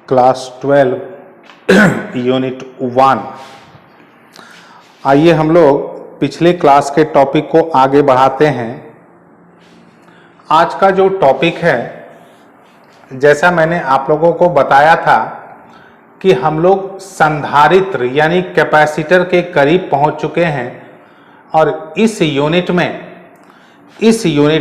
Class 12 unit 1। आइए हम लोग पिछले क्लास के टॉपिक को आगे बढ़ाते हैं। आज का जो टॉपिक है, जैसा मैंने आप लोगों को बताया था कि हम लोग संधारित्र यानी कैपेसिटर के करीब पहुंच चुके हैं और इस यूनिट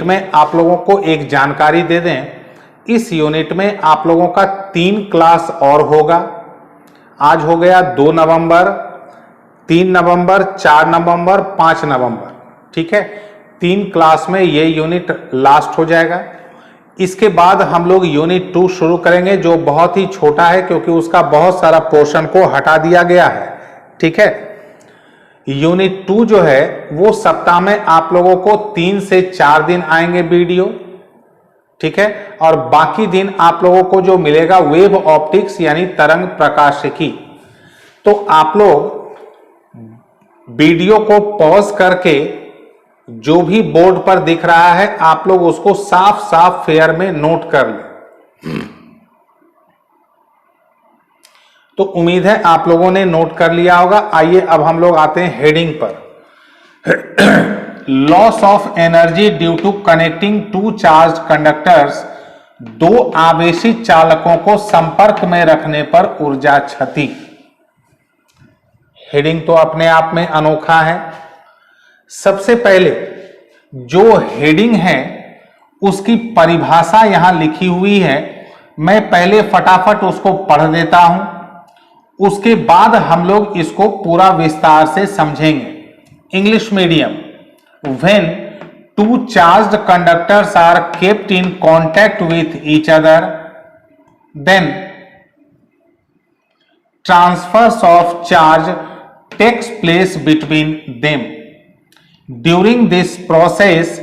में आप लोगों को एक जानकारी दे दें। इस यूनिट में आप लोगों का 3 क्लास और होगा। आज हो गया 2 नवंबर, 3 नवंबर, 4 नवंबर, 5 नवंबर। ठीक है, 3 क्लास में ये यूनिट लास्ट हो जाएगा। इसके बाद हम लोग यूनिट 2 शुरू करेंगे, जो बहुत ही छोटा है क्योंकि उसका बहुत सारा पोर्शन को हटा दिया गया है। ठीक है, यूनिट 2 जो है वो सप्ताह में आप लोगों को 3 से 4 दिन आएंगे वीडियो। ठीक है, और बाकी दिन आप लोगों को जो मिलेगा वेव ऑप्टिक्स यानी तरंग प्रकाशिकी। तो आप लोग वीडियो को पॉज करके जो भी बोर्ड पर दिख रहा है आप लोग उसको साफ साफ फेयर में नोट कर लें। तो उम्मीद है आप लोगों ने नोट कर लिया होगा। आइए अब हम लोग आते हैं हेडिंग पर। Loss of energy due to connecting 2 charge conductors. 2 आवेशित चालकों को संपर्क में रखने पर ऊर्जा क्षति। हेडिंग तो अपने आप में अनोखा है। सबसे पहले जो हेडिंग है उसकी परिभाषा यहां लिखी हुई है। मैं पहले फटाफट उसको पढ़ देता हूं, उसके बाद हम लोग इसको पूरा विस्तार से समझेंगे। English medium. When 2 charged conductors are kept in contact with each other, then transfers of charge takes place between them. During this process,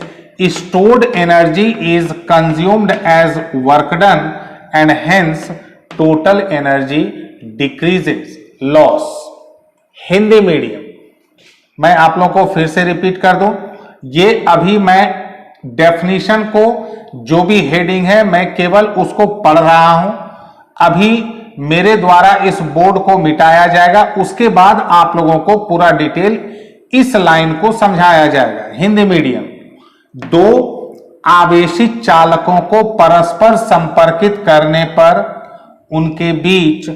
stored energy is consumed as work done and hence total energy decreases. Loss. Hindi medium. मैं आप लोगों को फिर से repeat कर दूं। ये अभी मैं डेफिनेशन को, जो भी हेडिंग है, मैं केवल उसको पढ़ रहा हूं। अभी मेरे द्वारा इस बोर्ड को मिटाया जाएगा, उसके बाद आप लोगों को पूरा डिटेल इस लाइन को समझाया जाएगा। हिंदी मीडियम। 2 आवेशित चालकों को परस्पर संपर्कित करने पर उनके बीच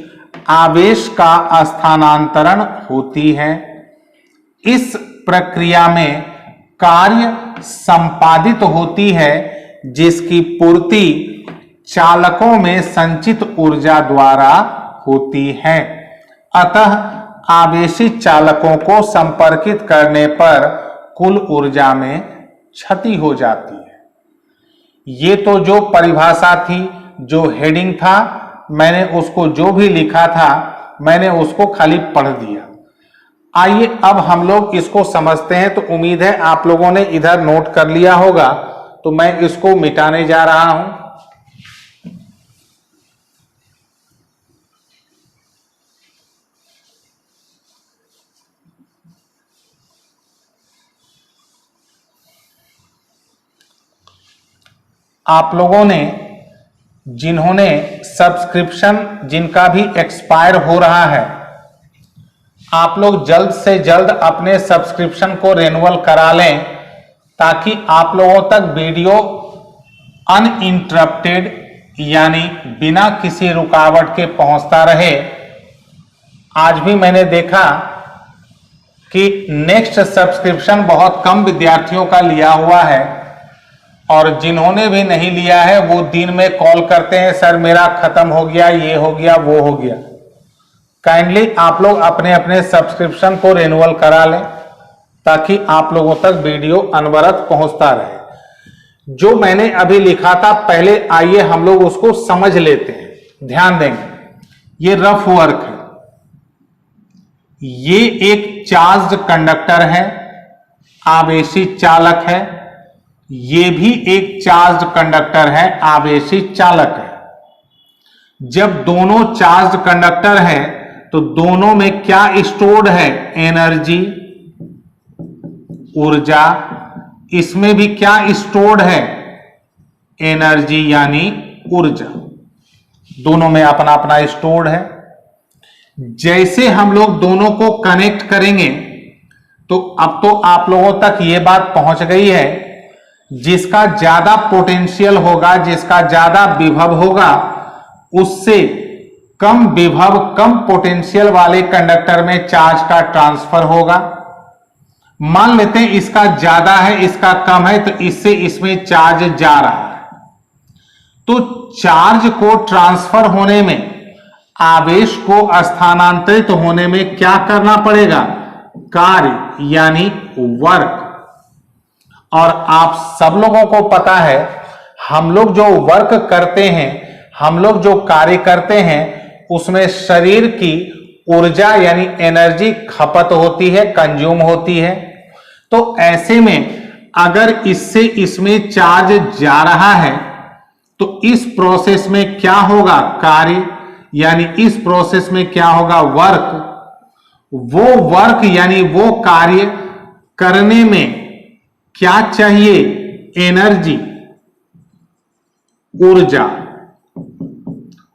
आवेश का स्थानांतरण होती है। इस प्रक्रिया में कार्य संपादित होती है जिसकी पूर्ति चालकों में संचित ऊर्जा द्वारा होती है। अतः आवेशित चालकों को संपर्कित करने पर कुल ऊर्जा में क्षति हो जाती है। ये तो जो परिभाषा थी, जो हेडिंग था, मैंने उसको जो भी लिखा था मैंने उसको खाली पढ़ दिया। आइए अब हम लोग इसको समझते हैं। तो उम्मीद है आप लोगों ने इधर नोट कर लिया होगा, तो मैं इसको मिटाने जा रहा हूं। आप लोगों ने, जिन्होंने सब्सक्रिप्शन जिनका भी एक्सपायर हो रहा है, आप लोग जल्द से जल्द अपने सब्सक्रिप्शन को रिन्यूअल करा लें ताकि आप लोगों तक वीडियो अनइंटरप्टेड यानी बिना किसी रुकावट के पहुंचता रहे। आज भी मैंने देखा कि नेक्स्ट सब्सक्रिप्शन बहुत कम विद्यार्थियों का लिया हुआ है और जिन्होंने भी नहीं लिया है वो दिन में कॉल करते हैं, सर मेरा खत्म हो गया, ये हो गया, वो हो गया। काइंडली आप लोग अपने अपने सब्सक्रिप्शन को रिन्यूअल करा लें ताकि आप लोगों तक वीडियो अनवरत पहुंचता रहे। जो मैंने अभी लिखा था, पहले आइए हम लोग उसको समझ लेते हैं। ध्यान देंगे, ये रफ वर्क है। ये एक चार्ज्ड कंडक्टर है, आवेशित चालक है। ये भी एक चार्ज्ड कंडक्टर है, आवेशित चालक है। जब दोनों चार्ज्ड कंडक्टर है तो दोनों में क्या स्टोर्ड है? एनर्जी, ऊर्जा। इसमें भी क्या स्टोर्ड है? एनर्जी यानी ऊर्जा। दोनों में अपना अपना स्टोर्ड है। जैसे हम लोग दोनों को कनेक्ट करेंगे तो अब तो आप लोगों तक ये बात पहुंच गई है, जिसका ज्यादा पोटेंशियल होगा, जिसका ज्यादा विभव होगा, उससे कम विभव कम पोटेंशियल वाले कंडक्टर में चार्ज का ट्रांसफर होगा। मान लेते हैं इसका ज्यादा है, इसका कम है, तो इससे इसमें चार्ज जा रहा है। तो चार्ज को ट्रांसफर होने में, आवेश को स्थानांतरित होने में क्या करना पड़ेगा? कार्य यानी वर्क। और आप सब लोगों को पता है, हम लोग जो वर्क करते हैं, हम लोग जो कार्य करते हैं, उसमें शरीर की ऊर्जा यानी एनर्जी खपत होती है, कंज्यूम होती है। तो ऐसे में अगर इससे इसमें चार्ज जा रहा है तो इस प्रोसेस में क्या होगा? कार्य यानी इस प्रोसेस में क्या होगा? वर्क। वो वर्क यानी वो कार्य करने में क्या चाहिए? एनर्जी, ऊर्जा।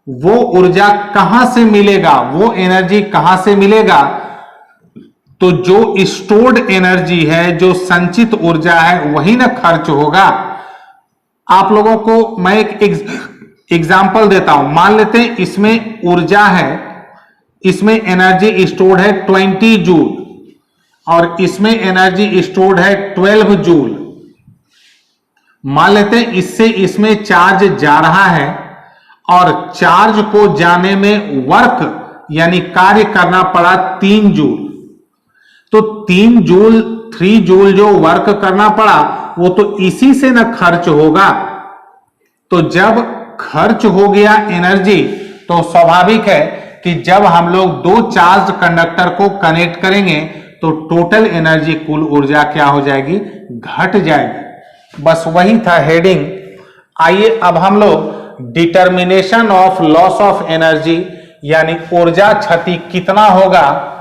वो ऊर्जा कहां से मिलेगा? वो एनर्जी कहां से मिलेगा? तो जो स्टोर्ड एनर्जी है, जो संचित ऊर्जा है, वही ना खर्च होगा। आप लोगों को मैं एक एग्जाम्पल देता हूं। मान लेते हैं इसमें ऊर्जा है, इसमें एनर्जी स्टोर्ड है 20 जूल और इसमें एनर्जी स्टोर्ड है 12 जूल। मान लेते हैं इससे इसमें चार्ज जा रहा है और चार्ज को जाने में वर्क यानी कार्य करना पड़ा 3 जूल। तो 3 जूल जो वर्क करना पड़ा, वो तो इसी से ना खर्च होगा। तो जब खर्च हो गया एनर्जी, तो स्वाभाविक है कि जब हम लोग दो चार्ज कंडक्टर को कनेक्ट करेंगे तो टोटल एनर्जी, कुल ऊर्जा क्या हो जाएगी? घट जाएगी। बस वही था हेडिंग। आइए अब हम लोग determination of loss of energy यानी ऊर्जा क्षति कितना होगा,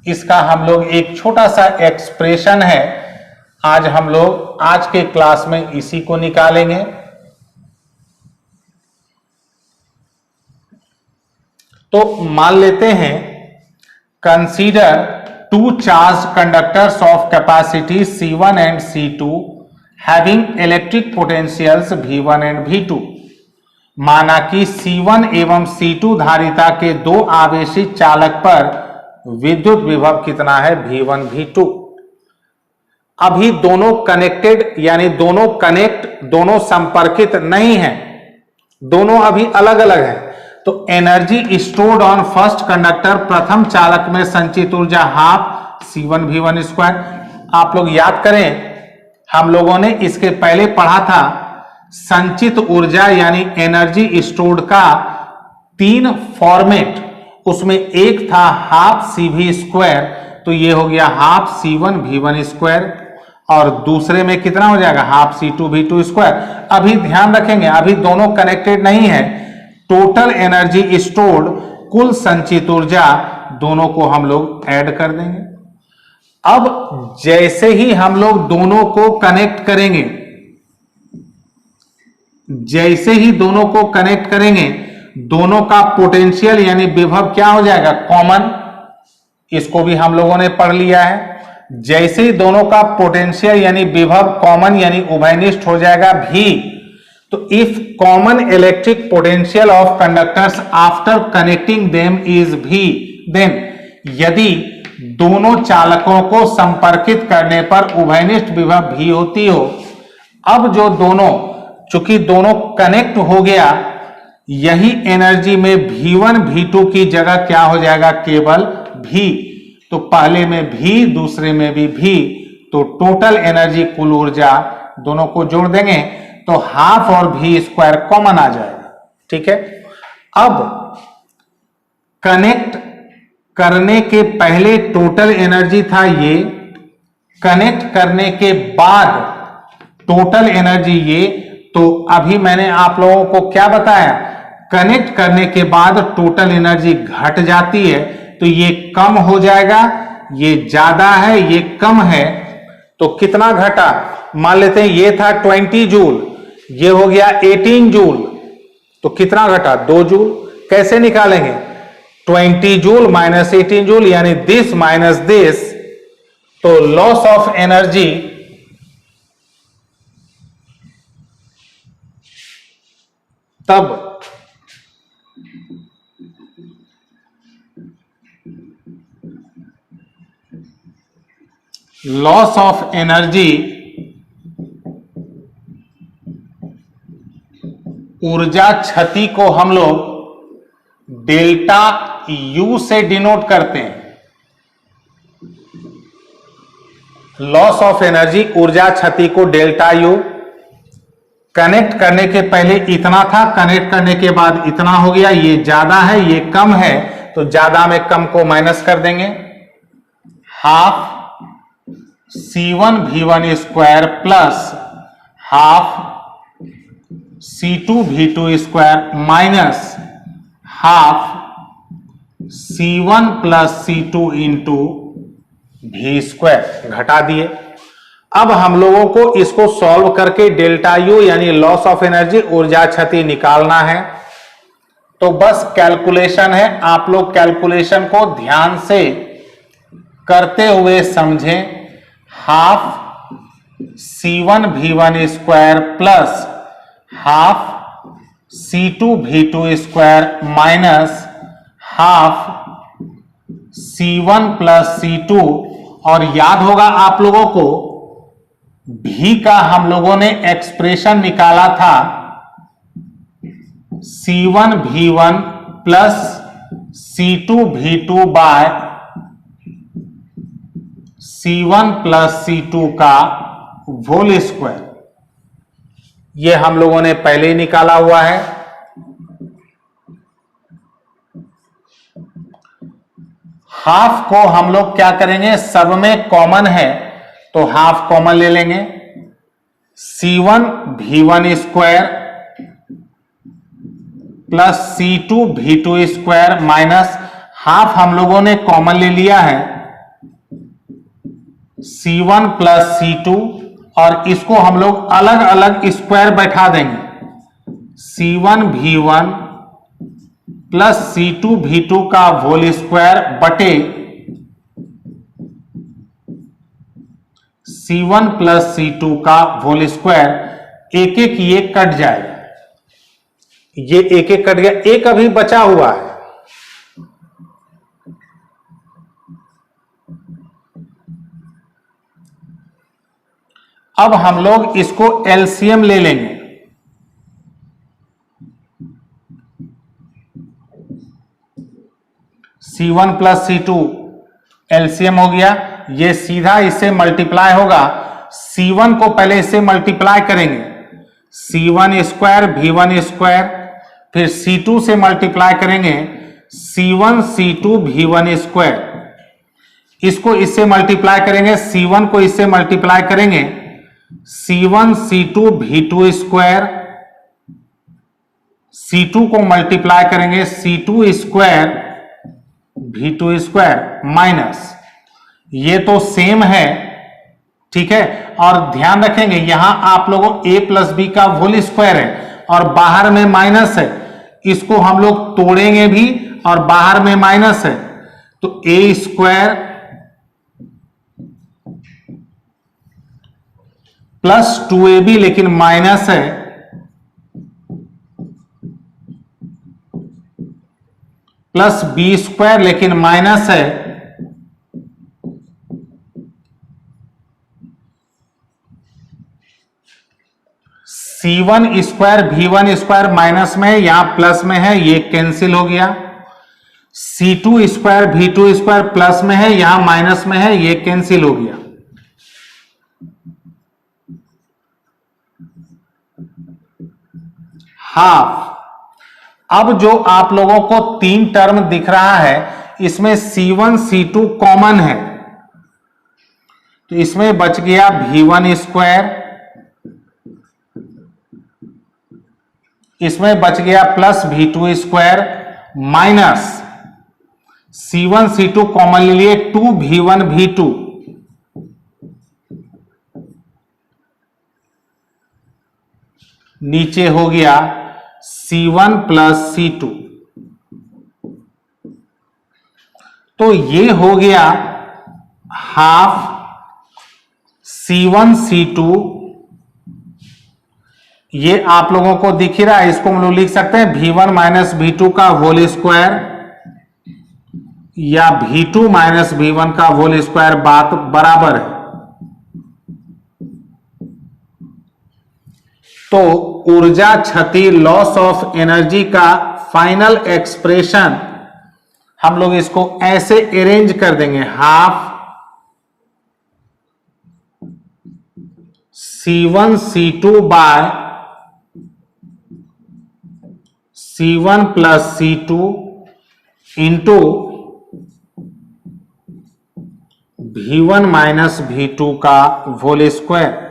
इसका हम लोग एक छोटा सा एक्सप्रेशन है, आज हम लोग आज के क्लास में इसी को निकालेंगे। तो मान लेते हैं, consider two charge conductors of capacity C1 and C2 having electric potentials V1 and V2। माना कि C1 एवं C2 धारिता के दो आवेशित चालक पर विद्युत विभव कितना है? V1 V2। अभी दोनों कनेक्टेड यानी दोनों संपर्कित नहीं है, दोनों अभी अलग अलग है। तो energy stored on first conductor, प्रथम चालक में संचित ऊर्जा हाफ C1 V1 स्क्वायर। आप लोग याद करें, हम लोगों ने इसके पहले पढ़ा था संचित ऊर्जा यानी एनर्जी स्टोर्ड का 3 फॉर्मेट। उसमें एक था हाफ CV स्क्वायर, तो ये हो गया हाफ C1 V1 स्क्वायर, और दूसरे में कितना हो जाएगा? Half C2 V2 square. अभी ध्यान रखेंगे, अभी दोनों कनेक्टेड नहीं है। टोटल एनर्जी स्टोर्ड, कुल संचित ऊर्जा, दोनों को हम लोग ऐड कर देंगे। अब जैसे ही हम लोग दोनों को कनेक्ट करेंगे, जैसे ही दोनों को कनेक्ट करेंगे, दोनों का पोटेंशियल यानी विभव क्या हो जाएगा? कॉमन। इसको भी हम लोगों ने पढ़ लिया है। जैसे ही दोनों का पोटेंशियल यानी विभव कॉमन यानी उभयनिष्ठ हो जाएगा V, तो if common electric potential of conductors after connecting them is V, then यदि दोनों चालकों को संपर्कित करने पर उभयनिष्ठ विभव V होती हो। अब जो दोनों, चूंकि दोनों कनेक्ट हो गया, यही एनर्जी में V1 V2 की जगह क्या हो जाएगा? केवल V। तो पहले में V, दूसरे में भी V, तो टोटल एनर्जी, कुल ऊर्जा, दोनों को जोड़ देंगे तो हाफ और V स्क्वायर कॉमन आ जाएगा। ठीक है। अब कनेक्ट करने के पहले टोटल एनर्जी था ये, कनेक्ट करने के बाद टोटल एनर्जी ये। तो अभी मैंने आप लोगों को क्या बताया? कनेक्ट करने के बाद टोटल एनर्जी घट जाती है, तो ये कम हो जाएगा, ये ज्यादा है, ये कम है। तो कितना घटा? मान लेते हैं ये था 20 जूल, ये हो गया 18 जूल, तो कितना घटा, 2 जूल। कैसे निकालेंगे, 20 जूल माइनस 18 जूल यानी दिस माइनस दिस, तो लॉस ऑफ एनर्जी तब लॉस ऑफ एनर्जी ऊर्जा क्षति को हम लोग डेल्टा यू से डिनोट करते हैं। लॉस ऑफ एनर्जी ऊर्जा क्षति को डेल्टा यू, कनेक्ट करने के पहले इतना था, कनेक्ट करने के बाद इतना हो गया, ये ज्यादा है ये कम है, तो ज्यादा में कम को माइनस कर देंगे, half C1 V1 square plus half C2 V2 square minus half C1 plus C2 into V square, घटा दिए। अब हम लोगों को इसको सॉल्व करके डेल्टा यू यानी लॉस ऑफ एनर्जी ऊर्जा क्षति निकालना है। तो बस कैलकुलेशन है, आप लोग कैलकुलेशन को ध्यान से करते हुए समझें। Half C1 V1 square plus half C2 V2 square minus half C1 plus C2, और याद होगा आप लोगों को भी का हम लोगों ने एक्सप्रेशन निकाला था C1 V1 plus C2 V2 bye C1 plus C2 का होल स्क्वायर, ये हम लोगों ने पहले ही निकाला हुआ है। हाफ को हम लोग क्या करेंगे, सब में कॉमन है तो हाफ कॉमन ले लेंगे, C1 V1 square plus C2 V2 square minus half हम लोगों ने कॉमन ले लिया है C1 प्लस C2, और इसको हम लोग अलग अलग स्क्वायर बैठा देंगे, C1 V1 plus C2 V2 का होल स्क्वायर बटे C1 प्लस C2 का होल स्क्वायर, एक एक ये कट जाएगा, ये एक एक कट गया, एक अभी बचा हुआ है। अब हम लोग इसको एलसीएम ले लेंगे, C1 प्लस C2 एलसीएम हो गया, ये सीधा इससे मल्टीप्लाई होगा, C1 को पहले इससे मल्टीप्लाई करेंगे, C1 स्क्वायर V1 स्क्वायर, फिर C2 से मल्टीप्लाई करेंगे C1 C2 V1 स्क्वायर, इसको इससे मल्टीप्लाई करेंगे, C1 को इससे मल्टीप्लाई करेंगे C1 C2 V2 square, C2 को मल्टीप्लाई करेंगे C2 square V2 square minus, ये तो सेम है, ठीक है। और ध्यान रखेंगे यहां आप लोगों a प्लस बी का होल स्क्वायर है और बाहर में माइनस है, इसको हम लोग तोड़ेंगे भी और बाहर में माइनस है, तो a स्क्वायर प्लस 2ab लेकिन माइनस है प्लस बी स्क्वायर लेकिन माइनस है, C1 square V1 square minus में है, यहां प्लस में है, ये कैंसिल हो गया। C2 square V2 square plus में है, यहां माइनस में है, ये कैंसिल हो गया। हाफ, अब जो आप लोगों को तीन टर्म दिख रहा है इसमें C1 C2 कॉमन है, तो इसमें बच गया V1 स्क्वायर, इसमें बच गया plus V2 square minus C1 C2 common ले लिए 2V1 V2, नीचे हो गया C1 प्लस C2। तो ये हो गया हाफ C1 C2। ये आप लोगों को दिख ही रहा है, इसको हम लोग लिख सकते हैं V1 माइनस V2 का होल स्क्वायर या V2 माइनस V1 का होल स्क्वायर, बात बराबर है। तो ऊर्जा क्षति, लॉस ऑफ एनर्जी का फाइनल एक्सप्रेशन हम लोग इसको ऐसे अरेंज कर देंगे, half C1 C2 by C1 plus C2 into V1 minus V2 का होल स्क्वायर।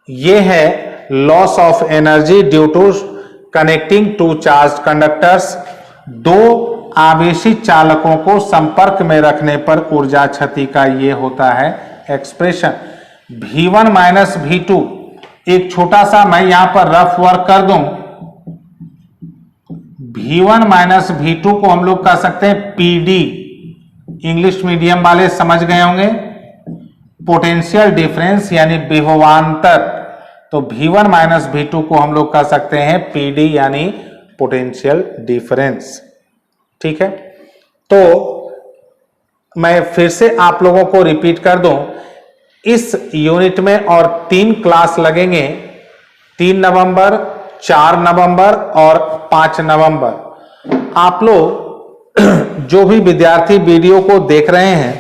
ये है loss of energy due to connecting two charge conductors. दो आवेशी चालकों को संपर्क में रखने पर ऊर्जा क्षति का ये होता है एक्सप्रेशन। V1 माइनस V2, एक छोटा सा मैं यहां पर रफ वर्क कर दूं। V1 माइनस V2 को हम लोग कह सकते हैं PD, इंग्लिश मीडियम वाले समझ गए होंगे, पोटेंशियल डिफरेंस यानी विभवांतर। तो V1 माइनस V2 को हम लोग कह सकते हैं PD यानी पोटेंशियल डिफरेंस। ठीक है, तो मैं फिर से आप लोगों को रिपीट कर दूं, इस यूनिट में और 3 क्लास लगेंगे, 3 नवंबर, 4 नवंबर और 5 नवंबर। आप लोग जो भी विद्यार्थी वीडियो को देख रहे हैं,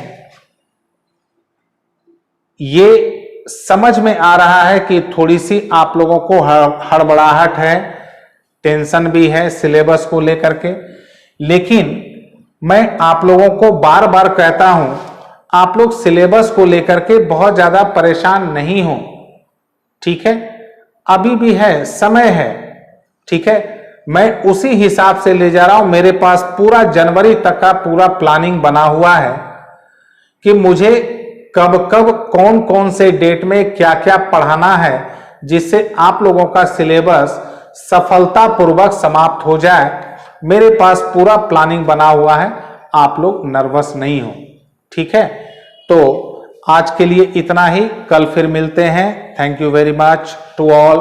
ये समझ में आ रहा है कि थोड़ी सी आप लोगों को हड़बड़ाहट है, टेंशन भी है सिलेबस को लेकर के, लेकिन मैं आप लोगों को बार बार कहता हूं, आप लोग सिलेबस को लेकर के बहुत ज्यादा परेशान नहीं हो। ठीक है, अभी भी है, समय है। ठीक है, मैं उसी हिसाब से ले जा रहा हूं। मेरे पास पूरा जनवरी तक का पूरा प्लानिंग बना हुआ है कि मुझे कब कब कौन कौन से डेट में क्या क्या पढ़ाना है, जिससे आप लोगों का सिलेबस सफलतापूर्वक समाप्त हो जाए। मेरे पास पूरा प्लानिंग बना हुआ है, आप लोग नर्वस नहीं हो। ठीक है, तो आज के लिए इतना ही, कल फिर मिलते हैं। Thank you very much to all.